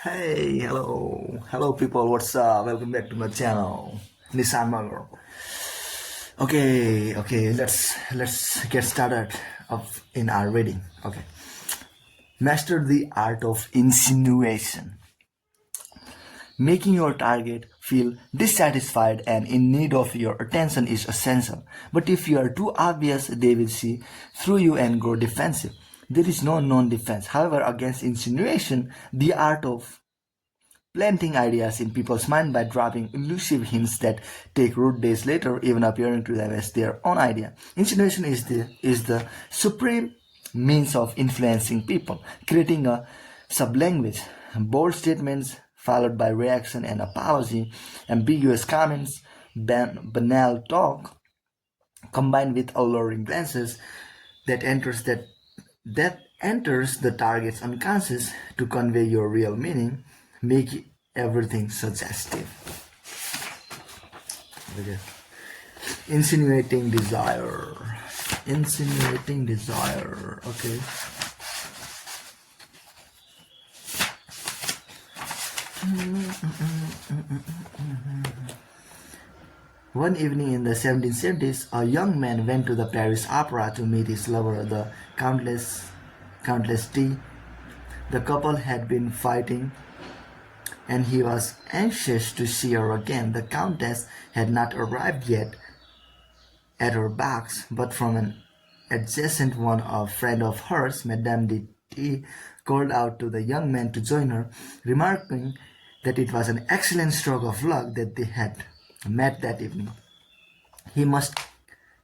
Hey, hello people, what's up? Welcome back to my channel, Nissan Magar. Okay, let's get started of in our reading. Okay, master the art of insinuation. Making your target feel dissatisfied and in need of your attention is essential. But if you are too obvious, they will see through you and grow defensive. There is no non-defense. However, against insinuation, the art of planting ideas in people's mind by dropping elusive hints that take root days later, even appearing to them as their own idea. Insinuation is the supreme means of influencing people, creating a sublanguage, bold statements followed by reaction and apology, ambiguous comments, banal talk, combined with alluring glances that enters the target's unconscious to convey your real meaning, make everything suggestive. Okay. Insinuating desire. Insinuating desire. Okay. One evening in the 1770s, a young man went to the Paris Opera to meet his lover, the Countess T. The couple had been fighting and he was anxious to see her again. The Countess had not arrived yet at her box, but from an adjacent one, a friend of hers, Madame de T, called out to the young man to join her, remarking that it was an excellent stroke of luck that they had met that evening. He must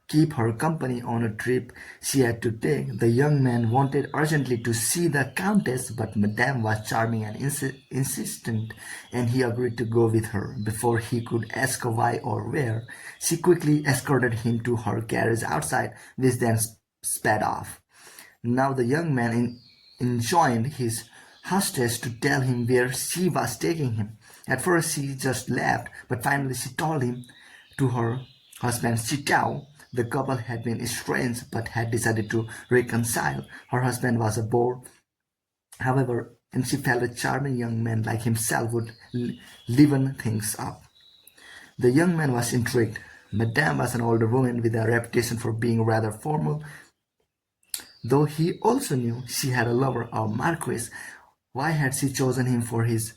keep her company on a trip she had to take. The young man wanted urgently to see the Countess, but Madame was charming and insistent, and he agreed to go with her. Before he could ask why or where, she quickly escorted him to her carriage outside, which then sped off. Now the young man enjoined his hostess to tell him where she was taking him. At first he just laughed, but finally she told him to her husband Chitao. The couple had been estranged but had decided to reconcile. Her husband was a bore, however, and she felt a charming young man like himself would liven things up. The young man was intrigued. Madame was an older woman with a reputation for being rather formal, though he also knew she had a lover, a marquis. Why had she chosen him for his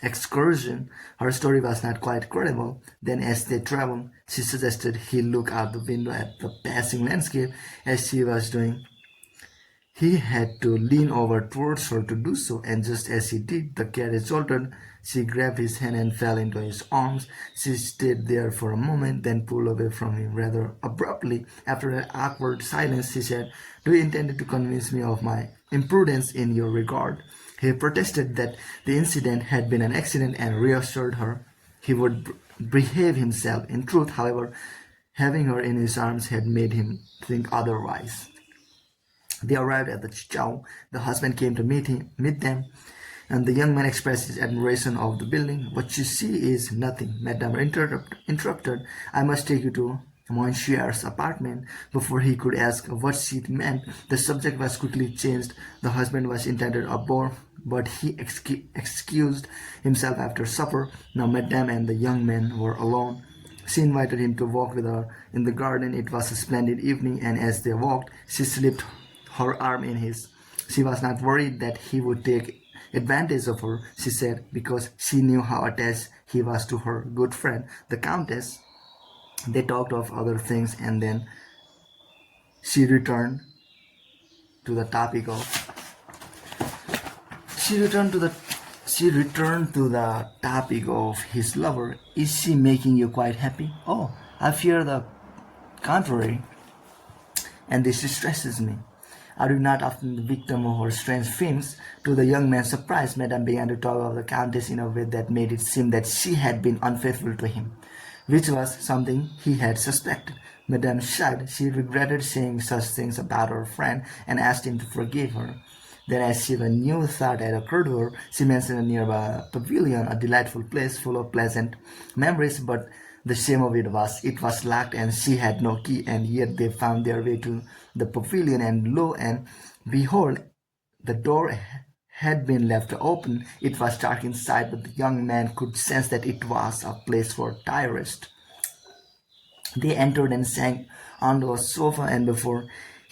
excursion? Her story was not quite credible. Then, as they traveled, she suggested he look out the window at the passing landscape. As she was doing, he had to lean over towards her to do so, and just as he did, the carriage jolted. She grabbed his hand and fell into his arms. She stayed there for a moment, then pulled away from him rather abruptly. After an awkward silence, she said, "Do you intend to convince me of my imprudence in your regard?" He protested that the incident had been an accident and reassured her he would behave himself. In truth, however, having her in his arms had made him think otherwise. They arrived at the Chichao. The husband came to meet them, and the young man expressed his admiration of the building. "What you see is nothing," Madame interrupted. "I must take you to Monsieur's apartment." Before he could ask what she meant, the subject was quickly changed. The husband was intended a bore, but he excused himself after supper. Now Madame and the young man were alone. She invited him to walk with her in the garden. It was a splendid evening, and as they walked, she slipped her arm in his. She was not worried that he would take advantage of her, she said, because she knew how attached he was to her good friend, the Countess. They talked of other things, and then she returned to the topic of she returned to the topic of his lover. "Is she making you quite happy?" "Oh, I fear the contrary, and this distresses me." "Are you not often the victim of her strange whims?" To the young man's surprise, Madame began to talk of the Countess in a way that made it seem that she had been unfaithful to him, which was something he had suspected. Madame sighed. She regretted saying such things about her friend and asked him to forgive her. Then, as if a new thought had occurred to her, she mentioned a nearby pavilion, a delightful place full of pleasant memories, but the shame of it was locked and she had no key, and yet they found their way to the pavilion, and lo and behold, the door had been left open. It was dark inside, but the young man could sense that it was a place for terrorists. They entered and sank onto a sofa, and before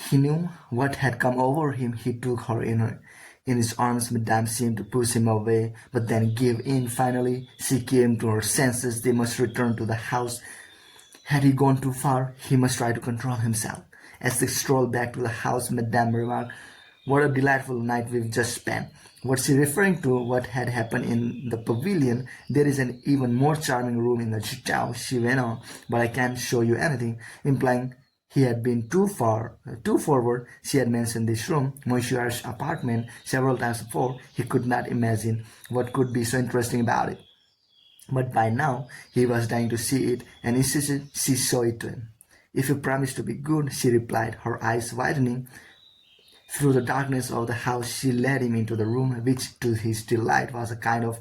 he knew what had come over him, he took her in his arms. Madame seemed to push him away, but then gave in. Finally, she came to her senses. They must return to the house. Had he gone too far? He must try to control himself. As they strolled back to the house, Madame remarked, "What a delightful night we've just spent." Was she referring to what had happened in the pavilion? "There is an even more charming room in the chateau," she went on, "but I can't show you anything," implying he had been too forward. She had mentioned this room, Monsieur's apartment, several times before. He could not imagine what could be so interesting about it. But by now he was dying to see it, and insisted she show it to him. "If you promise to be good," she replied, her eyes widening. Through the darkness of the house she led him into the room, which to his delight was a kind of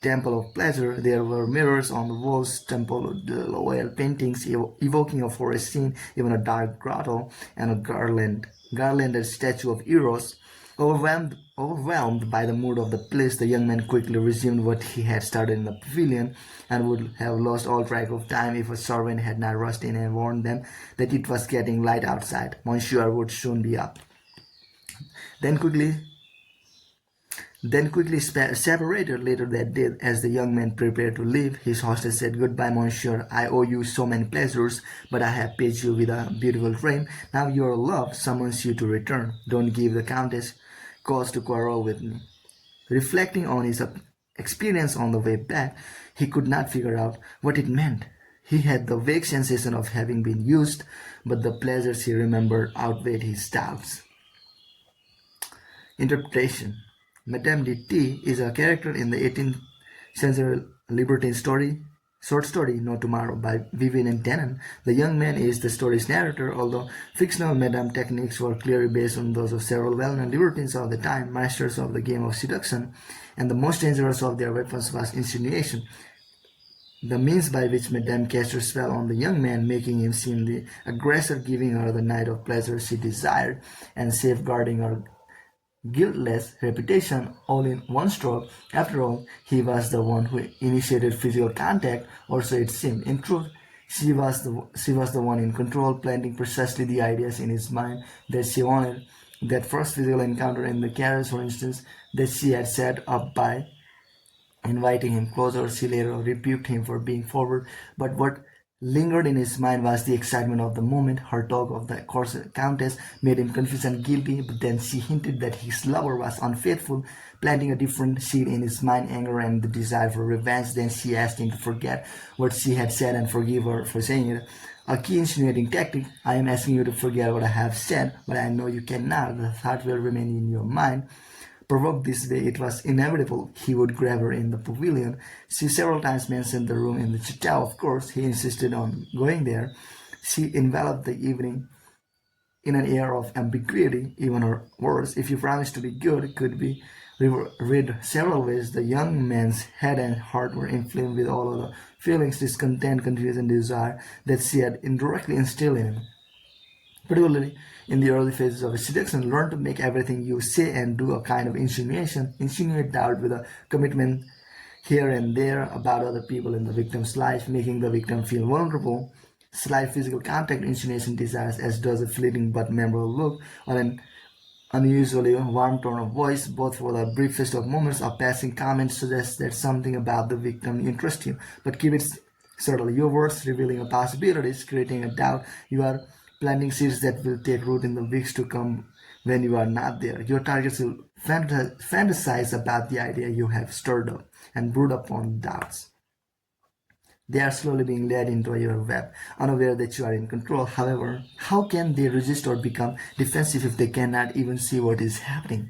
temple of pleasure. There were mirrors on the walls, temple oil paintings evoking a forest scene, even a dark grotto, and a garlanded statue of Eros. Overwhelmed by the mood of the place, the young man quickly resumed what he had started in the pavilion, and would have lost all track of time if a servant had not rushed in and warned them that it was getting light outside. Monsieur would soon be up. Then quickly separated later that day. As the young man prepared to leave, his hostess said, "Goodbye, Monsieur. I owe you so many pleasures, but I have paid you with a beautiful dream. Now your love summons you to return. Don't give the Countess cause to quarrel with me." Reflecting on his experience on the way back, he could not figure out what it meant. He had the vague sensation of having been used, but the pleasures he remembered outweighed his doubts. Interpretation. Madame de T is a character in the 18th century libertine short story No Tomorrow by Vivian Denon. The young man is the story's narrator, although fictional Madame techniques were clearly based on those of several well-known libertines of the time, masters of the game of seduction, and the most dangerous of their weapons was insinuation, the means by which Madame cast her spell on the young man, making him seem the aggressor, giving her the night of pleasure she desired, and safeguarding her guiltless reputation all in one stroke. After all, he was the one who initiated physical contact, or so it seemed. In truth, she was the one in control, planting precisely the ideas in his mind that she wanted. That first physical encounter in the carriage, for instance, that she had set up by inviting him closer. She later rebuked him for being forward, but what lingered in his mind was the excitement of the moment. Her talk of the Countess made him confused and guilty, but then she hinted that his lover was unfaithful, planting a different seed in his mind, anger and the desire for revenge. Then she asked him to forget what she had said and forgive her for saying it. A key insinuating tactic. "I am asking you to forget what I have said, but I know you cannot. The thought will remain in your mind." Provoked this way, it was inevitable he would grab her in the pavilion. She several times mentioned the room in the chateau. Of course, he insisted on going there. She enveloped the evening in an air of ambiguity. Even her words, "If you promise to be good," could be read several ways. The young man's head and heart were inflamed with all of the feelings, discontent, confusion, desire that she had indirectly instilled in him. Particularly in the early phases of a seduction, learn to make everything you say and do a kind of insinuate doubt with a commitment here and there about other people in the victim's life, making the victim feel vulnerable. Slight physical contact insinuation desires, as does a fleeting but memorable look or an unusually warm tone of voice, both for the briefest of moments. A passing comment suggests that something about the victim interests you, but keep it subtle. Your words revealing a possibility, creating a doubt. You are planting seeds that will take root in the weeks to come when you are not there. Your targets will fantasize about the idea you have stirred up and brood upon doubts. They are slowly being led into your web, unaware that you are in control. However, how can they resist or become defensive if they cannot even see what is happening?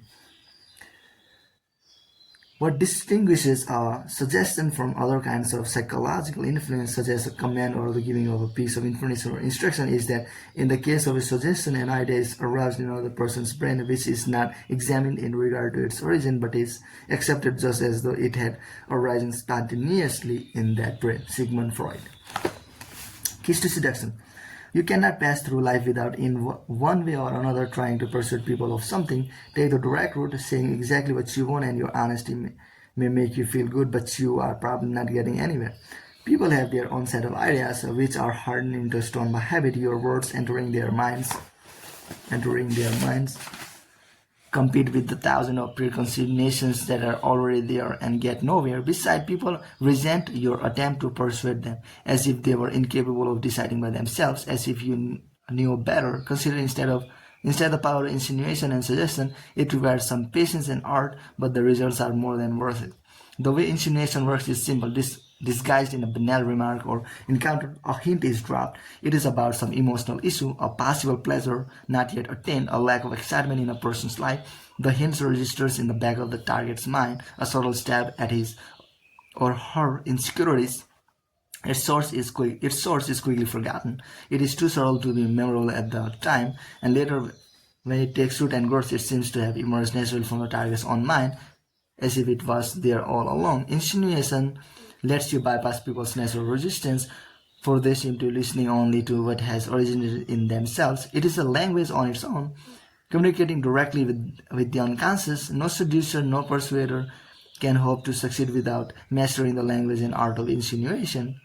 What distinguishes a suggestion from other kinds of psychological influence, such as a command or the giving of a piece of information or instruction, is that in the case of a suggestion, an idea is aroused in another person's brain, which is not examined in regard to its origin, but is accepted just as though it had arisen spontaneously in that brain. Sigmund Freud. Keys to seduction. You cannot pass through life without, in one way or another, trying to persuade people of something. Take the direct route, saying exactly what you want, and your honesty may make you feel good, but you are probably not getting anywhere. People have their own set of ideas, which are hardened into stone by habit. Your words entering their minds, compete with the thousand of preconceived notions that are already there and get nowhere. Besides, people resent your attempt to persuade them, as if they were incapable of deciding by themselves, as if you knew better. Consider instead the power of insinuation and suggestion. It requires some patience and art, but the results are more than worth it. The way insinuation works is simple. Disguised in a banal remark or encounter, a hint is dropped. It is about some emotional issue, a possible pleasure not yet attained, a lack of excitement in a person's life. The hint registers in the back of the target's mind, a subtle stab at his or her insecurities. Its source is quickly forgotten. It is too subtle to be memorable at the time, and later, when it takes root and growth, it seems to have emerged naturally from the target's own mind, as if it was there all along. Insinuation lets you bypass people's natural resistance, for they seem to be listening only to what has originated in themselves. It is a language on its own, communicating directly with the unconscious. No seducer, no persuader can hope to succeed without mastering the language and art of insinuation.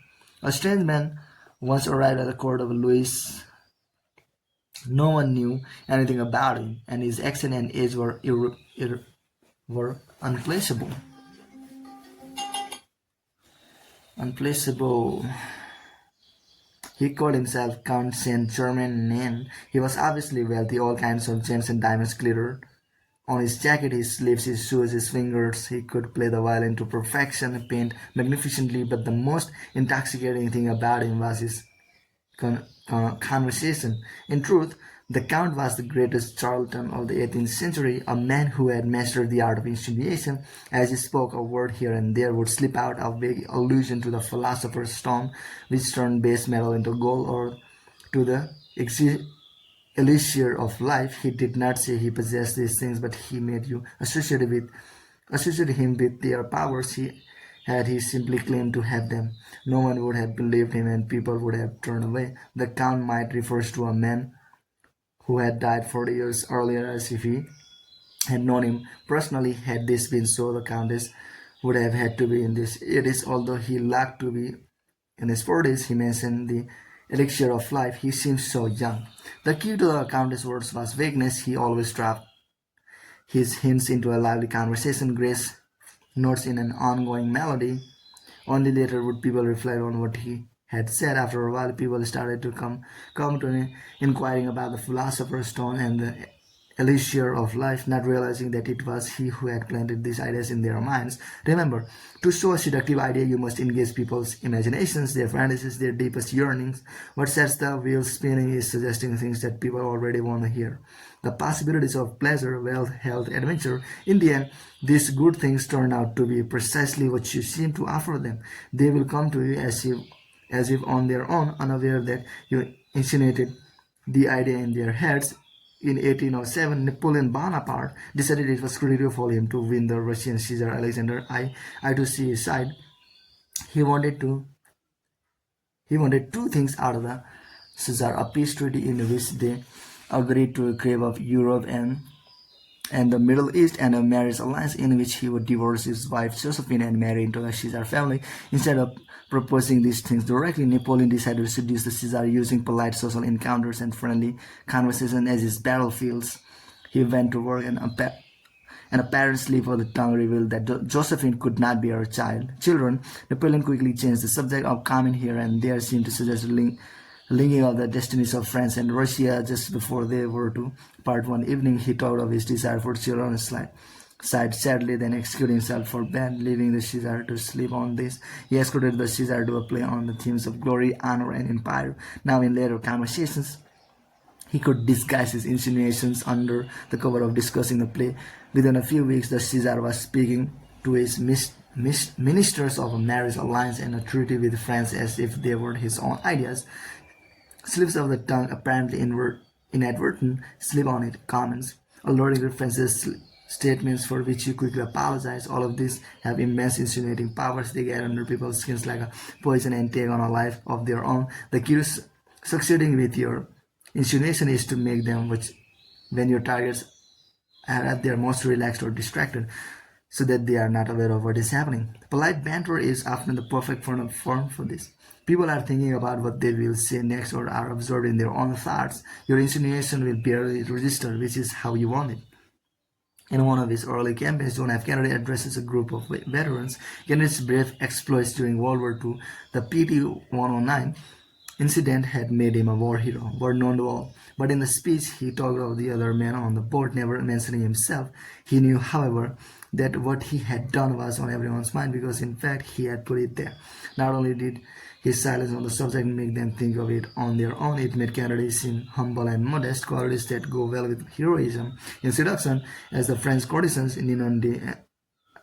A strange man once arrived at the court of Louis. No one knew anything about him, and his accent and age were unplaceable. He called himself Count Saint Germain. He was obviously wealthy. All kinds of gems and diamonds glittered on his jacket, his sleeves, his shoes, his fingers. He could play the violin to perfection, paint magnificently, but the most intoxicating thing about him was his conversation. In truth, the Count was the greatest charlatan of the 18th century, a man who had mastered the art of insinuation. As he spoke, a word here and there would slip out, a vague allusion to the philosopher's stone, which turned base metal into gold, or to the elixir of life. He did not say he possessed these things, but he made you associate him with their powers. Had he simply claimed to have them, no one would have believed him, and people would have turned away. The Count might refers to a man who had died 40 years earlier, as if he had known him personally. Had this been so, the Countess would have had to be in this. It is, although he lacked to be in his 40s, he mentioned the elixir of life. He seems so young. The key to the Countess' words was vagueness. He always dropped his hints into a lively conversation, grace notes in an ongoing melody. Only later would people reflect on what he had said. After a while, people started to come to inquiring about the philosopher's stone and the elixir of life, not realizing that it was he who had planted these ideas in their minds. Remember, to show a seductive idea, you must engage people's imaginations, their fantasies, their deepest yearnings. What sets the wheels spinning is suggesting things that people already want to hear. The possibilities of pleasure, wealth, health, adventure. In the end, these good things turn out to be precisely what you seem to offer them. They will come to you as if on their own, unaware that you insinuated the idea in their heads. In 1807, Napoleon Bonaparte decided it was critical for him to win the Russian Caesar Alexander I to see his side. He wanted two things out of the Caesar: a peace treaty in which they agreed to a crave of Europe and the Middle East, and a marriage alliance in which he would divorce his wife Josephine and marry into the Caesar family. Instead of proposing these things directly, Napoleon decided to seduce the Caesar using polite social encounters and friendly conversation as his battlefields. He went to work, and apparent slip of the tongue revealed that Josephine could not be her children. Napoleon quickly changed the subject. Of comment here and there seemed to suggest linking of the destinies of France and Russia. Just before they were to part one evening, he talked of his desire for children on his side sadly, then executed himself for bed, leaving the Caesar to sleep on this. He escorted the Caesar to a play on the themes of glory, honor, and empire. Now, in later conversations, he could disguise his insinuations under the cover of discussing the play. Within a few weeks, the Caesar was speaking to his ministers of a marriage alliance and a treaty with France as if they were his own ideas. Slips of the tongue, apparently inadvertent, slip on it. Comments, alluring references, statements for which you quickly apologize. All of these have immense insinuating powers. They get under people's skins like a poison and take on a life of their own. The key to Succeeding with your insinuation is to make them, which when your targets are at their most relaxed or distracted, so that they are not aware of what is happening. Polite banter is often the perfect form for this. People are thinking about what they will say next or are absorbed in their own thoughts. Your insinuation will barely register, which is how you want it. In one of his early campaigns, John F. Kennedy addresses a group of veterans. Kennedy's brave exploits during World War II, the PT-109 incident had made him a war hero, word known to all. But in the speech, he talked of the other men on the board, never mentioning himself. He knew, however, that what he had done was on everyone's mind because, in fact, he had put it there. Not only did his silence on the subject make them think of it on their own, it made Kennedy seem humble and modest, qualities that go well with heroism. In Seduction, as the French courtesans Ninon de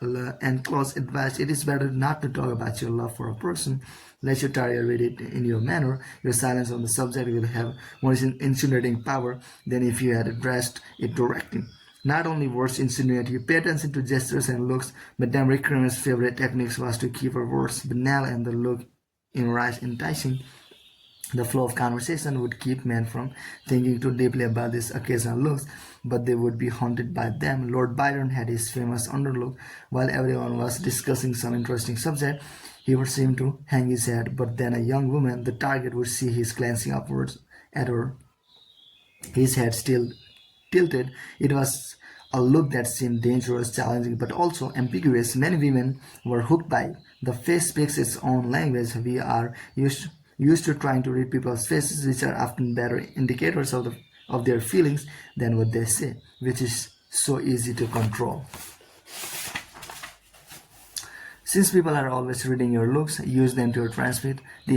L'Enclos advised, it is better not to talk about your love for a person. Let your target read it in your manner. Your silence on the subject will have more insinuating power than if you had addressed it directly. Not only words insinuate, you pay attention to gestures and looks. Madame Recreme's favorite technique was to keep her words banal and the look enticing. The flow of conversation would keep men from thinking too deeply about these occasional looks, but they would be haunted by them. Lord Byron had his famous underlook. While everyone was discussing some interesting subject, he would seem to hang his head, but then a young woman, the target, would see his glancing upwards at her, his head still tilted. It was a look that seemed dangerous, challenging, but also ambiguous. Many women were hooked by it. The face speaks its own language. We are used to trying to read people's faces, which are often better indicators of their feelings than what they say, which is so easy to control. Since people are always reading your looks, use them to transmit the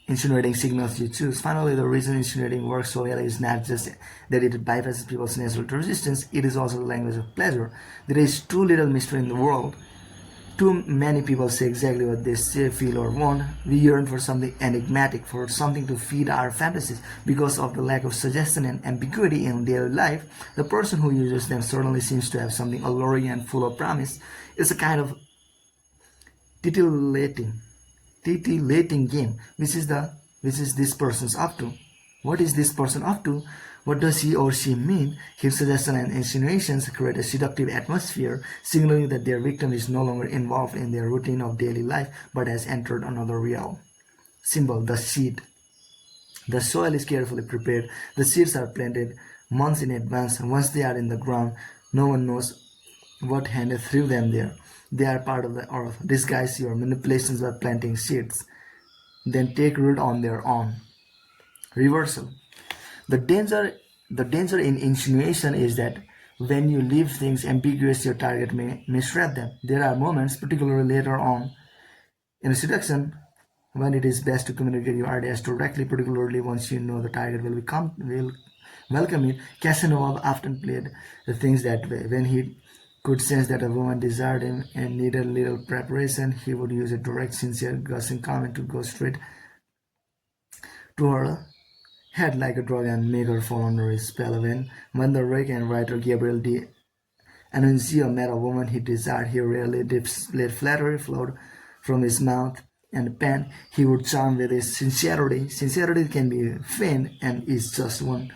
insinuating signals you choose. Finally, the reason insinuating works so well is not just that it bypasses people's natural resistance, it is also the language of pleasure. There is too little mystery in the world. Too many people say exactly what they say, feel, or want. We yearn for something enigmatic, for something to feed our fantasies. Because of the lack of suggestion and ambiguity in daily life, the person who uses them certainly seems to have something alluring and full of promise. It's a kind of titillating game. Which is this person's up to? What is this person up to? What does he or she mean? His suggestions and insinuations create a seductive atmosphere, signaling that their victim is no longer involved in their routine of daily life, but has entered another realm. Symbol: the seed. The soil is carefully prepared. The seeds are planted months in advance. Once they are in the ground, no one knows what hand threw them there. They are part of the earth. Disguise your manipulations by planting seeds, then take root on their own. Reversal. The danger in insinuation is that when you leave things ambiguous, your target may misread them. There are moments, particularly later on in a seduction, when it is best to communicate your ideas directly, particularly once you know the target will welcome it. Casanova often played the things that way. When he could sense that a woman desired him and needed little preparation, he would use a direct, sincere, gushing comment to go straight to her head like a drug and make her fall under his spell. When the rake and writer Gabriel D'Annunzio met a woman he desired, he rarely let flattery flow from his mouth and pen. He would charm with his sincerity. Sincerity can be feigned and is just one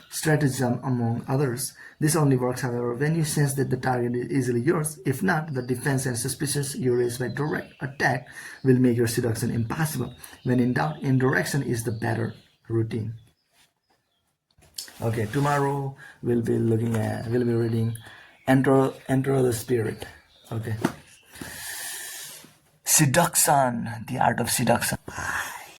stratagem among others. This only works, however, when you sense that the target is easily yours. If not, the defense and suspicions you raise by direct attack will make your seduction impossible. When in doubt, indirection is the better routine. Okay, tomorrow we'll be reading Enter the Spirit. Okay. Seduction, the art of seduction.